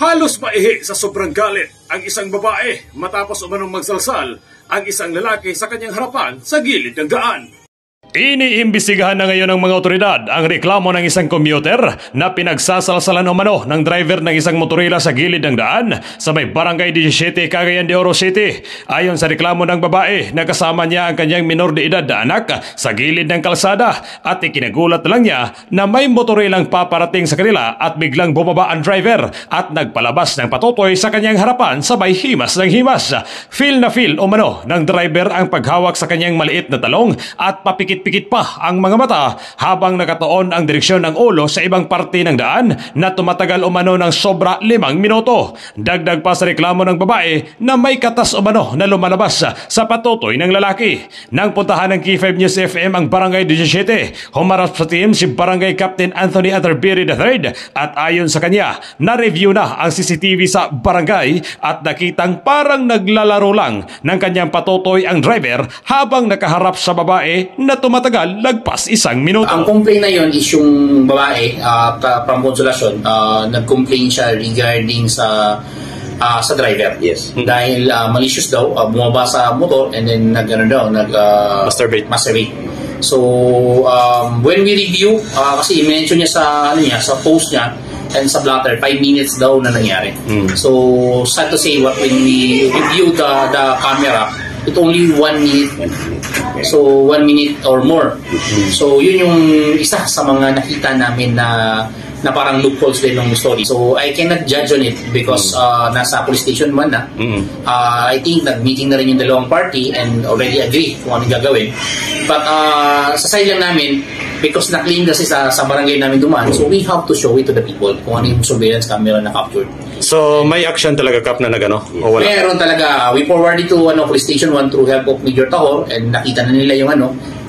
Halos maihi sa sobrang galit ang isang babae matapos umanong magsalsal ang isang lalaki sa kanyang harapan sa gilid ng daan. Iniimbestigahan na ngayon ng mga otoridad ang reklamo ng isang commuter na pinagsasalsalan umano ng driver ng isang motorila sa gilid ng daan sa may Barangay 17, Cagayan de Oro City. Ayon sa reklamo ng babae na kasama niya ang kanyang minor de edad na anak sa gilid ng kalsada at ikinagulat na lang niya na may motorilang paparating sa kanila at biglang bumaba ang driver at nagpalabas ng patutoy sa kanyang harapan sabay himas ng himas. Feel na feel umano ng driver ang paghawak sa kanyang maliit na talong at papikit-pikit pa ang mga mata habang nakatuon ang direksyon ng ulo sa ibang parte ng daan na tumatagal umano ng sobra 5 minuto. Dagdag pa sa reklamo ng babae na may katas umano na lumalabas sa patutoy ng lalaki. Nang puntahan ng K5 News FM ang Barangay 17, humarap sa team si Barangay Captain Anthony Aterbiri III at ayon sa kanya, na-review na ang CCTV sa barangay at nakitang parang naglalaro lang ng kanyang patutoy ang driver habang nakaharap sa babae na tumatagal lagpas 1 minuto. Ang complaint na yon is yung babae from Consolacion, nag-complain siya regarding sa driver. Yes. Dahil malicious daw, bumaba sa motor and then masturbate. So when we review, kasi i-mention niya sa post niya and sa blotter, 5 minutes daw na nangyari. So sad to say, when we review the camera, it only 1 minute. So 1 minute or more. So yun yung isa sa mga nakita namin na parang loopholes din ng story. So I cannot judge on it because nasa police station man na. I think nag-meeting na rin yung dalawang party and already agree kung anong gagawin. But sa side lang namin, because na-claim kasi sa barangay namin dumaan, so we have to show it to the people kung ano yung surveillance camera na captured. So may action talaga, Kap, na nagano? O wala? Meron talaga. We forwarded to police station 1 through help of Major Tahor and nakita na nila yung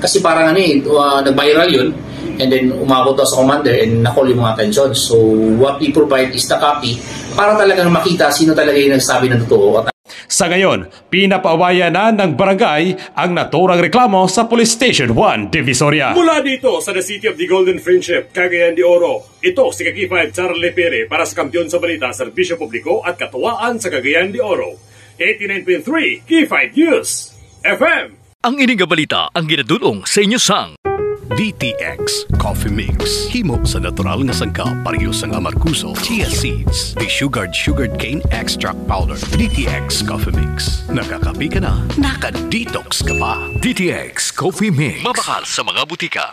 kasi parang nag-viral yun and then umabot sa commander and na-call yung mga attention. So what we provide is the copy para talagang makita sino talaga yung nagsabi ng totoo. Sa ngayon, pinapaawayan na ng barangay ang naturang reklamo sa Police Station 1, Divisoria. Mula dito sa The City of the Golden Friendship, Cagayan de Oro, ito si Kaki5 Charlie Pere para sa Kampiyon sa Balita, Serbisyo Publiko at Katuwaan sa Cagayan de Oro. 89.3 K5 News FM. Ang iniga balita ang ginadulong sa inyo sang DTX Coffee Mix. Himo sa natural nga sangka pareho sang amarkuso, chia seeds, sugared cane extract powder. DTX Coffee Mix. Nakakapi ka na, naka-detox ka pa. DTX Coffee Mix. Mabakal sa mga butika.